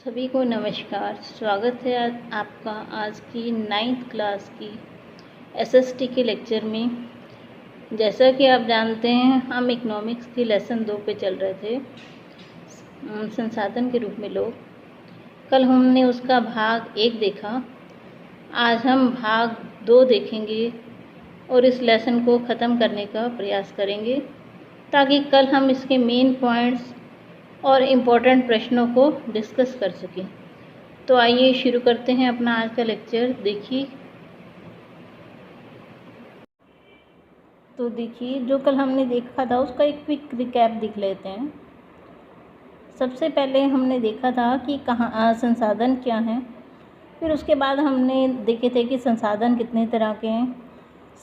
सभी को नमस्कार। स्वागत है आपका आज की 9th क्लास की एसएसटी के लेक्चर में। जैसा कि आप जानते हैं, हम इकोनॉमिक्स की लेसन 2 पे चल रहे थे, संसाधन के रूप में लोग। कल हमने उसका भाग 1 देखा। आज हम भाग 2 देखेंगे और इस लेसन को ख़त्म करने का प्रयास करेंगे ताकि कल हम इसके मेन पॉइंट्स और इम्पोर्टेंट प्रश्नों को डिस्कस कर सकें। तो आइए शुरू करते हैं अपना आज का लेक्चर। देखिए जो कल हमने देखा था उसका एक क्विक रिकैप देख लेते हैं। सबसे पहले हमने देखा था कि कहाँ संसाधन क्या हैं, फिर उसके बाद हमने देखे थे कि संसाधन कितने तरह के हैं।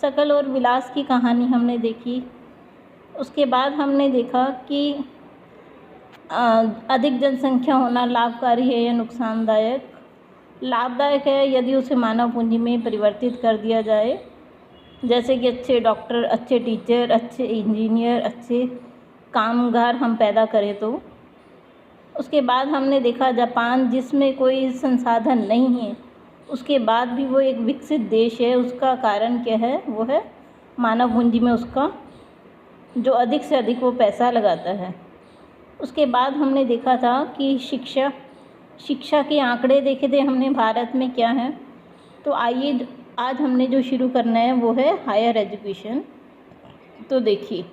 सकल और विलास की कहानी हमने देखी। उसके बाद हमने देखा कि अधिक जनसंख्या होना लाभकारी है या नुकसानदायक। लाभदायक है यदि उसे मानव पूंजी में परिवर्तित कर दिया जाए, जैसे कि अच्छे डॉक्टर, अच्छे टीचर, अच्छे इंजीनियर, अच्छे कामगार हम पैदा करें तो। उसके बाद हमने देखा जापान, जिसमें कोई संसाधन नहीं है, उसके बाद भी वो एक विकसित देश है। उसका कारण क्या है? वो है मानव पूंजी में उसका जो अधिक से अधिक वो पैसा लगाता है। उसके बाद हमने देखा था कि शिक्षा के आंकड़े देखे थे हमने, भारत में क्या है। तो आइए आज हमने जो शुरू करना है वो है हायर एजुकेशन। तो देखिए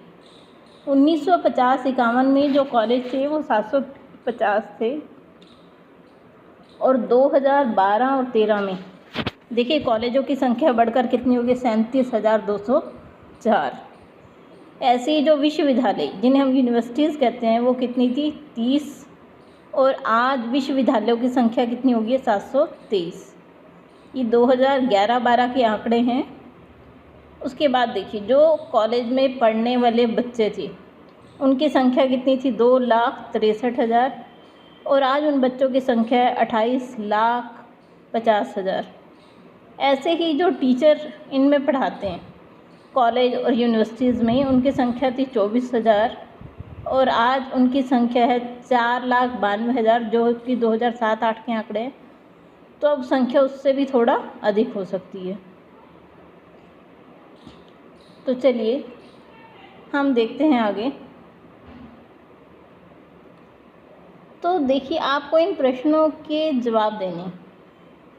1950-51 में जो कॉलेज थे वो 750 थे और 2012 और 13 में देखिए कॉलेजों की संख्या बढ़कर कितनी होगी? 37,204। ऐसे ही जो विश्वविद्यालय, जिन्हें हम यूनिवर्सिटीज़ कहते हैं, वो कितनी थी? 30। और आज विश्वविद्यालयों की संख्या कितनी होगी? 723। ये 2011-12 के आंकड़े हैं। उसके बाद देखिए जो कॉलेज में पढ़ने वाले बच्चे थे उनकी संख्या कितनी थी? 2,63,000 और आज उन बच्चों की संख्या है 28,50,000। ऐसे ही जो टीचर इनमें पढ़ाते हैं कॉलेज और यूनिवर्सिटीज़ में, उनकी संख्या थी 24,000 और आज उनकी संख्या है 4,92,000, जो कि 2007-8 के आंकड़े हैं। तो अब संख्या उससे भी थोड़ा अधिक हो सकती है। तो चलिए हम देखते हैं आगे। तो देखिए आपको इन प्रश्नों के जवाब देने।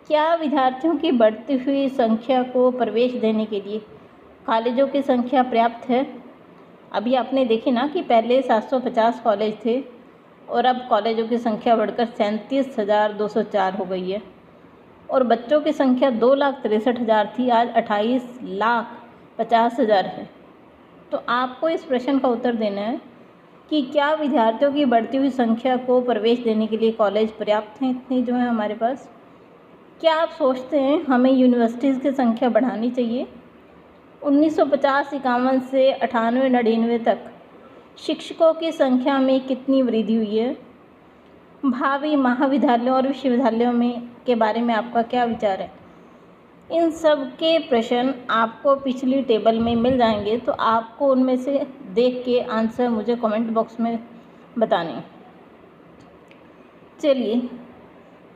क्या विद्यार्थियों की बढ़ती हुई संख्या को प्रवेश देने के लिए कॉलेजों की संख्या पर्याप्त है? अभी आपने देखी ना कि पहले 750 कॉलेज थे और अब कॉलेजों की संख्या बढ़कर 37,204 हो गई है और बच्चों की संख्या 2,63,000 थी, आज 28,50,000 है। तो आपको इस प्रश्न का उत्तर देना है कि क्या विद्यार्थियों की बढ़ती हुई संख्या को प्रवेश देने के लिए कॉलेज पर्याप्त हैं? इतने जो है हमारे पास। क्या आप सोचते हैं हमें यूनिवर्सिटीज़ की संख्या बढ़ानी चाहिए? 1950-51 से 98-99 तक शिक्षकों की संख्या में कितनी वृद्धि हुई है? भावी महाविद्यालयों और विश्वविद्यालयों में के बारे में आपका क्या विचार है? इन सब के प्रश्न आपको पिछली टेबल में मिल जाएंगे, तो आपको उनमें से देख के आंसर मुझे कमेंट बॉक्स में बताने। चलिए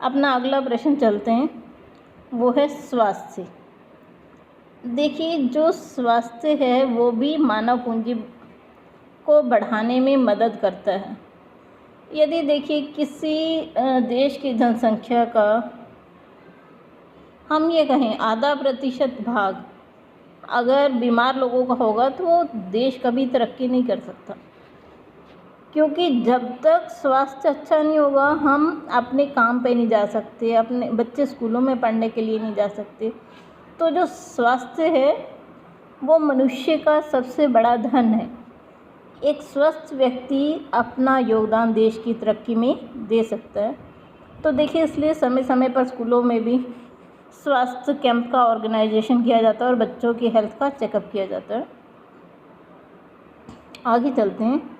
अपना अगला प्रश्न चलते हैं, वो है स्वास्थ्य। देखिए जो स्वास्थ्य है वो भी मानव पूंजी को बढ़ाने में मदद करता है। यदि देखिए किसी देश की जनसंख्या का हम ये कहें 0.5% भाग अगर बीमार लोगों का होगा तो वो देश कभी तरक्की नहीं कर सकता, क्योंकि जब तक स्वास्थ्य अच्छा नहीं होगा हम अपने काम पे नहीं जा सकते, अपने बच्चे स्कूलों में पढ़ने के लिए नहीं जा सकते। तो जो स्वास्थ्य है वो मनुष्य का सबसे बड़ा धन है। एक स्वस्थ व्यक्ति अपना योगदान देश की तरक्की में दे सकता है। तो देखिए इसलिए समय समय पर स्कूलों में भी स्वास्थ्य कैंप का ऑर्गेनाइजेशन किया जाता है और बच्चों की हेल्थ का चेकअप किया जाता है। आगे चलते हैं।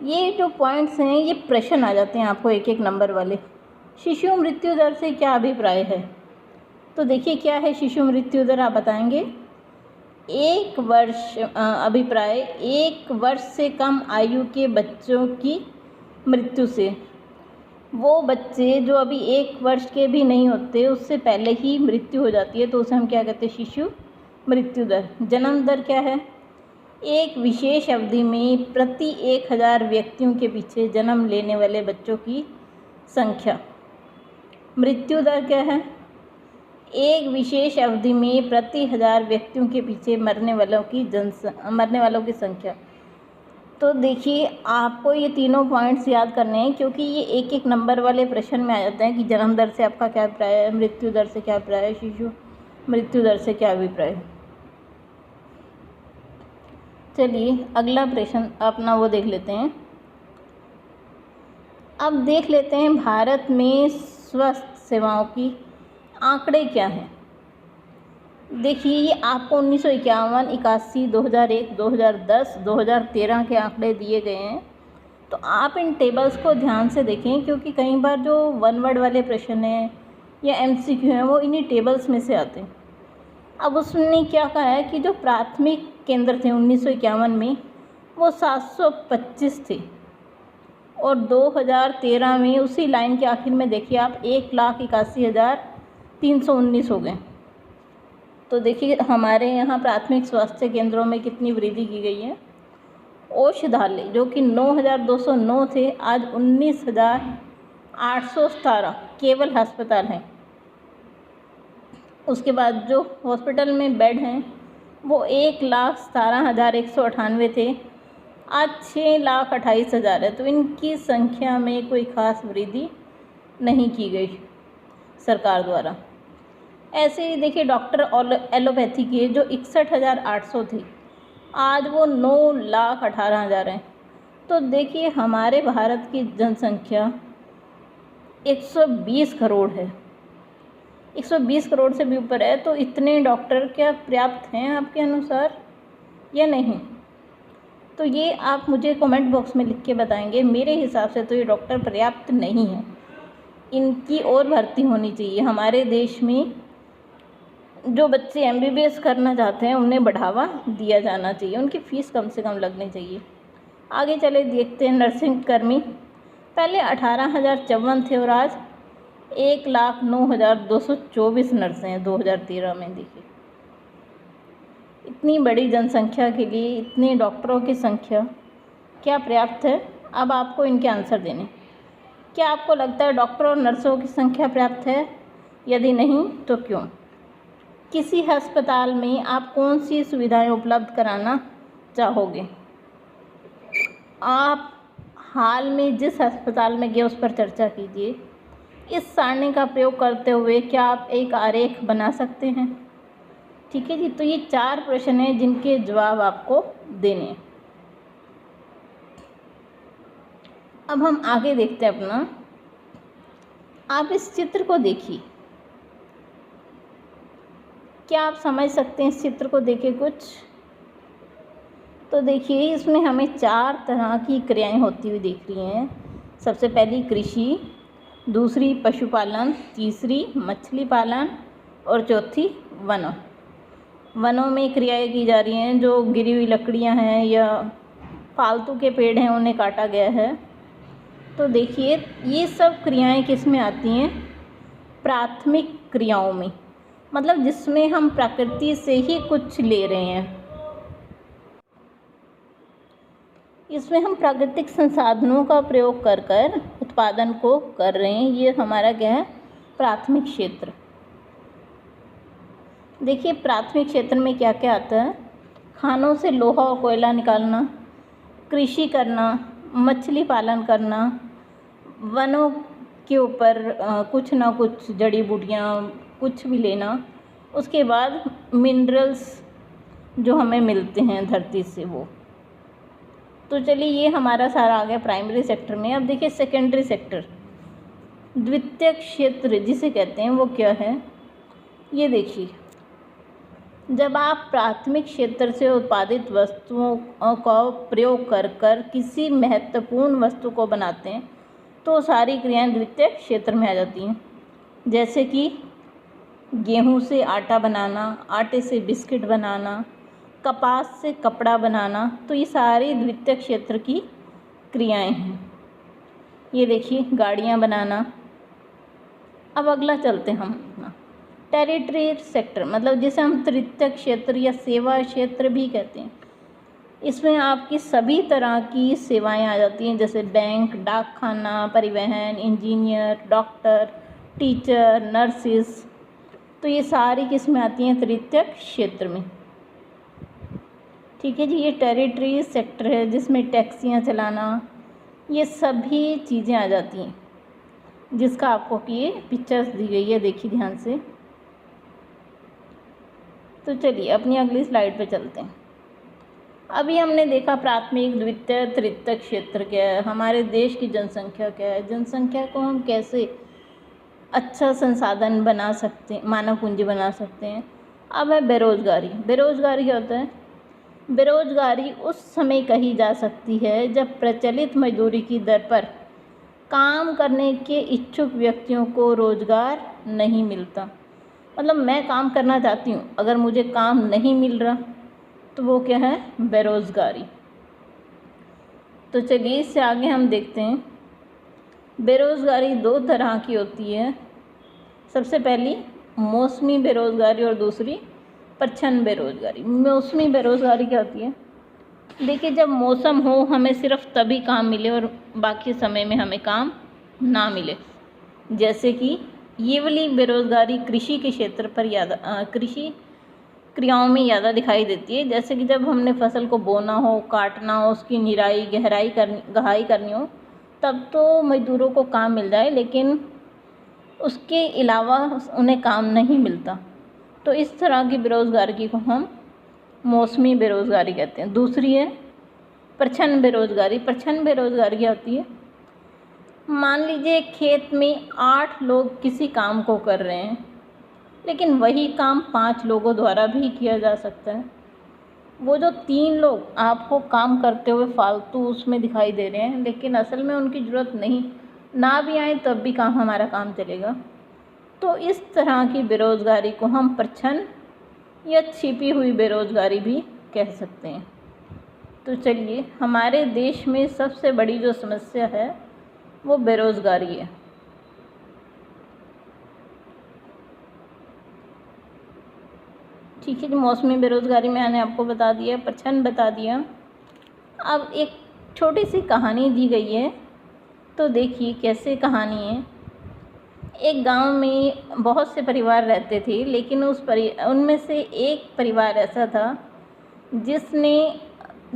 ये जो पॉइंट्स हैं ये प्रश्न आ जाते हैं आपको एक एक नंबर वाले। शिशु मृत्यु दर से क्या अभिप्राय है? तो देखिए क्या है शिशु मृत्यु दर, आप बताएंगे। अभिप्राय 1 वर्ष से कम आयु के बच्चों की मृत्यु से वो बच्चे जो अभी 1 वर्ष के भी नहीं होते उससे पहले ही मृत्यु हो जाती है, तो उसे हम क्या कहते हैं? शिशु मृत्यु दर। जन्म दर क्या है? एक विशेष अवधि में प्रति 1000 व्यक्तियों के पीछे जन्म लेने वाले बच्चों की संख्या। मृत्यु दर क्या है? एक विशेष अवधि में प्रति 1000 व्यक्तियों के पीछे मरने वालों की संख्या। तो देखिए, आपको ये तीनों पॉइंट्स याद करने हैं, क्योंकि ये एक एक नंबर वाले प्रश्न में आ जाते हैं कि जन्म दर से आपका क्या अभिप्राय है, मृत्यु दर से क्या अभिप्राय है, शिशु मृत्यु दर से क्या अभिप्राय है। चलिए अगला प्रश्न अपना वो देख लेते हैं। अब देख लेते हैं भारत में स्वास्थ्य सेवाओं की आंकड़े क्या हैं। देखिए, ये आपको 1951, 81, 2001, 2010, 2013 के आंकड़े दिए गए हैं। तो आप इन टेबल्स को ध्यान से देखें, क्योंकि कई बार जो वन वर्ड वाले प्रश्न हैं या MCQ हैं वो इन्हीं टेबल्स में से आते हैं। अब उसने क्या कहा है कि जो प्राथमिक केंद्र थे 1951 में वो 725 थे, और 2013 में उसी लाइन के आखिर में देखिए आप 1,81,319 हो गए। तो देखिए हमारे यहाँ प्राथमिक स्वास्थ्य केंद्रों में कितनी वृद्धि की गई है। औषधालय जो कि 9,209 थे, आज 19,817 केवल अस्पताल हैं। उसके बाद जो हॉस्पिटल में बेड हैं वो 1,17,198 थे, आज 6,28,000 है। तो इनकी संख्या में कोई ख़ास वृद्धि नहीं की गई सरकार द्वारा। ऐसे ही देखिए डॉक्टर एलोपैथी के जो 61,800 थे, आज वो 9,18,000 हैं। तो देखिए हमारे भारत की जनसंख्या 120 करोड़ है, 120 करोड़ से भी ऊपर है। तो इतने डॉक्टर क्या पर्याप्त हैं आपके अनुसार या नहीं? तो ये आप मुझे कमेंट बॉक्स में लिख के बताएंगे। मेरे हिसाब से तो ये डॉक्टर पर्याप्त नहीं है, इनकी और भर्ती होनी चाहिए। हमारे देश में जो बच्चे MBBS करना चाहते हैं उन्हें बढ़ावा दिया जाना चाहिए, उनकी फ़ीस कम से कम लगनी चाहिए। आगे चले देखते हैं नर्सिंग कर्मी। पहले 18,054 थे और आज 1,09,224 नर्सें हैं 2013 में। देखिए इतनी बड़ी जनसंख्या के लिए इतने डॉक्टरों की संख्या क्या पर्याप्त है? अब आपको इनके आंसर देने। क्या आपको लगता है डॉक्टरों और नर्सों की संख्या पर्याप्त है? यदि नहीं तो क्यों? किसी अस्पताल में आप कौन सी सुविधाएं उपलब्ध कराना चाहोगे? आप हाल में जिस अस्पताल में गए उस पर चर्चा कीजिए। इस सारणी का प्रयोग करते हुए क्या आप एक आरेख बना सकते हैं? ठीक है जी। तो ये 4 प्रश्न हैं जिनके जवाब आपको देने हैं। अब हम आगे देखते हैं अपना। आप इस चित्र को देखिए, क्या आप समझ सकते हैं इस चित्र को देखे कुछ? तो देखिए इसमें हमें 4 तरह की क्रियाएं होती हुई दिख रही हैं। सबसे पहली कृषि, दूसरी पशुपालन, तीसरी मछली पालन और चौथी वनों में क्रियाएं की जा रही हैं। जो गिरी हुई लकड़ियां हैं या फालतू के पेड़ हैं उन्हें काटा गया है। तो देखिए ये सब क्रियाएं किस में आती हैं? प्राथमिक क्रियाओं में, मतलब जिसमें हम प्रकृति से ही कुछ ले रहे हैं। इसमें हम प्राकृतिक संसाधनों का प्रयोग कर कर उत्पादन को कर रहे हैं। ये हमारा क्या है? प्राथमिक क्षेत्र। देखिए प्राथमिक क्षेत्र में क्या क्या आता है? खानों से लोहा और कोयला निकालना, कृषि करना, मछली पालन करना, वनों के ऊपर कुछ ना कुछ जड़ी बूटियाँ कुछ भी लेना, उसके बाद मिनरल्स जो हमें मिलते हैं धरती से वो। तो चलिए ये हमारा सारा आ गया प्राइमरी सेक्टर में। अब देखिए सेकेंडरी सेक्टर, द्वितीयक क्षेत्र जिसे कहते हैं वो क्या है? ये देखिए जब आप प्राथमिक क्षेत्र से उत्पादित वस्तुओं का प्रयोग कर कर किसी महत्वपूर्ण वस्तु को बनाते हैं तो सारी क्रियाएं द्वितीयक क्षेत्र में आ जाती हैं। जैसे कि गेहूं से आटा बनाना, आटे से बिस्किट बनाना, कपास से कपड़ा बनाना, तो ये सारी द्वितीयक क्षेत्र की क्रियाएं हैं। ये देखिए गाड़ियाँ बनाना। अब अगला चलते हैं हम अपना टेरिटरी सेक्टर, मतलब जिसे हम तृतीय क्षेत्र या सेवा क्षेत्र भी कहते हैं। इसमें आपकी सभी तरह की सेवाएं आ जाती हैं, जैसे बैंक, डाकखाना, परिवहन, इंजीनियर, डॉक्टर, टीचर, नर्सिस। तो ये सारी किसमें आती हैं? तृतीय क्षेत्र में। ठीक है जी। ये टेरिटरी सेक्टर है जिसमें टैक्सियाँ चलाना, ये सभी चीज़ें आ जाती हैं, जिसका आपको ये पिक्चर्स दी गई है, देखिए ध्यान से। तो चलिए अपनी अगली स्लाइड पे चलते हैं। अभी हमने देखा प्राथमिक, द्वितीय, तृतीय क्षेत्र क्या है, हमारे देश की जनसंख्या क्या है, जनसंख्या को हम कैसे अच्छा संसाधन बना सकते हैं, मानव पूंजी बना सकते हैं। अब है बेरोजगारी। बेरोजगारी क्या होता है? बेरोजगारी उस समय कही जा सकती है जब प्रचलित मजदूरी की दर पर काम करने के इच्छुक व्यक्तियों को रोजगार नहीं मिलता। मतलब मैं काम करना चाहती हूँ, अगर मुझे काम नहीं मिल रहा तो वो क्या है? बेरोजगारी। तो चलिए इससे आगे हम देखते हैं। बेरोजगारी दो तरह की होती है। सबसे पहली मौसमी बेरोजगारी और दूसरी प्रच्छन्न बेरोजगारी। मौसमी बेरोजगारी क्या होती है? देखिए, जब मौसम हो हमें सिर्फ तभी काम मिले और बाकी समय में हमें काम ना मिले। जैसे कि ये वाली बेरोजगारी कृषि के क्षेत्र पर कृषि क्रियाओं में ज़्यादा दिखाई देती है। जैसे कि जब हमने फसल को बोना हो, काटना हो, उसकी निराई गहाई करनी हो, तब तो मजदूरों को काम मिल जाए, लेकिन उसके अलावा उन्हें काम नहीं मिलता। तो इस तरह की बेरोजगारी को हम मौसमी बेरोजगारी कहते हैं। दूसरी है प्रच्छन्न बेरोजगारी। प्रच्छन्न बेरोजगारी क्या होती है? मान लीजिए खेत में 8 लोग किसी काम को कर रहे हैं, लेकिन वही काम 5 लोगों द्वारा भी किया जा सकता है। वो जो 3 लोग आपको काम करते हुए फालतू उसमें दिखाई दे रहे हैं, लेकिन असल में उनकी ज़रूरत नहीं, ना भी आए तब भी हमारा काम चलेगा। तो इस तरह की बेरोजगारी को हम प्रच्छन्न या छिपी हुई बेरोजगारी भी कह सकते हैं। तो चलिए, हमारे देश में सबसे बड़ी जो समस्या है वो बेरोजगारी है। ठीक है जी। मौसमी बेरोजगारी मैंने आपको बता दिया, प्रच्छन्न बता दिया। अब एक छोटी सी कहानी दी गई है, तो देखिए कैसे कहानी है। एक गांव में बहुत से परिवार रहते थे, लेकिन उनमें से एक परिवार ऐसा था जिसने,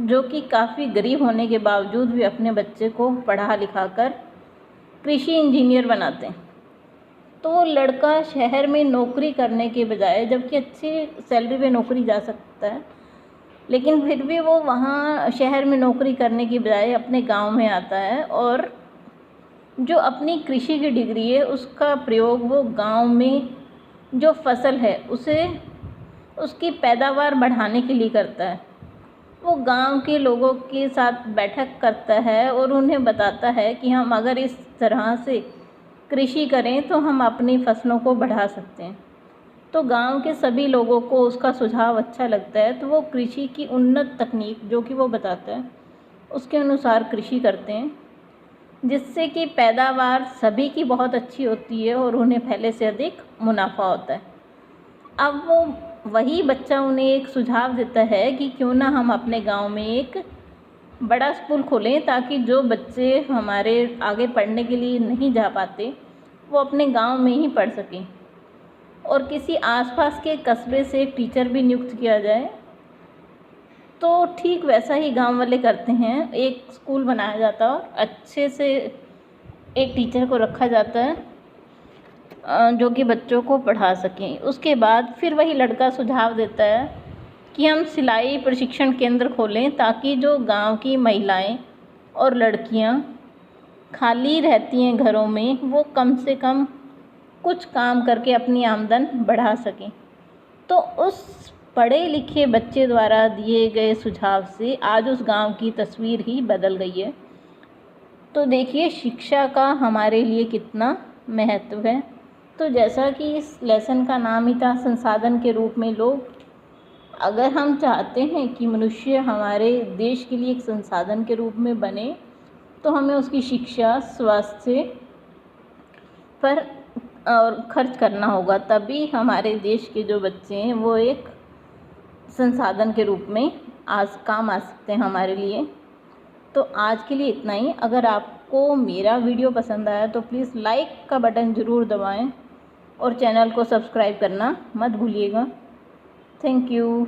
जो कि काफ़ी गरीब होने के बावजूद भी अपने बच्चे को पढ़ा लिखा कर कृषि इंजीनियर बनाते हैं। तो वो लड़का शहर में नौकरी करने के बजाय, जबकि अच्छी सैलरी पे नौकरी जा सकता है, लेकिन फिर भी वो वहाँ शहर में नौकरी करने के बजाय अपने गांव में आता है और जो अपनी कृषि की डिग्री है उसका प्रयोग वो गांव में जो फसल है उसे, उसकी पैदावार बढ़ाने के लिए करता है। वो गांव के लोगों के साथ बैठक करता है और उन्हें बताता है कि हम अगर इस तरह से कृषि करें तो हम अपनी फसलों को बढ़ा सकते हैं। तो गांव के सभी लोगों को उसका सुझाव अच्छा लगता है, तो वो कृषि की उन्नत तकनीक जो कि वो बताता है उसके अनुसार कृषि करते हैं, जिससे कि पैदावार सभी की बहुत अच्छी होती है और उन्हें पहले से अधिक मुनाफा होता है। अब वो वही बच्चा उन्हें एक सुझाव देता है कि क्यों ना हम अपने गांव में एक बड़ा स्कूल खोलें, ताकि जो बच्चे हमारे आगे पढ़ने के लिए नहीं जा पाते वो अपने गांव में ही पढ़ सकें, और किसी आसपास के कस्बे से एक टीचर भी नियुक्त किया जाए। तो ठीक वैसा ही गांव वाले करते हैं, एक स्कूल बनाया जाता है और अच्छे से एक टीचर को रखा जाता है जो कि बच्चों को पढ़ा सकें। उसके बाद फिर वही लड़का सुझाव देता है कि हम सिलाई प्रशिक्षण केंद्र खोलें, ताकि जो गांव की महिलाएं और लड़कियां खाली रहती हैं घरों में, वो कम से कम कुछ काम करके अपनी आमदन बढ़ा सकें। तो उस पढ़े लिखे बच्चे द्वारा दिए गए सुझाव से आज उस गांव की तस्वीर ही बदल गई है। तो देखिए शिक्षा का हमारे लिए कितना महत्व है। तो जैसा कि इस लेसन का नाम ही था, संसाधन के रूप में लोग, अगर हम चाहते हैं कि मनुष्य हमारे देश के लिए एक संसाधन के रूप में बने, तो हमें उसकी शिक्षा, स्वास्थ्य पर और खर्च करना होगा, तभी हमारे देश के जो बच्चे हैं वो एक संसाधन के रूप में आज काम आ सकते हैं हमारे लिए। तो आज के लिए इतना ही। अगर आपको मेरा वीडियो पसंद आया तो प्लीज़ लाइक का बटन ज़रूर दबाएं और चैनल को सब्सक्राइब करना मत भूलिएगा। Thank you.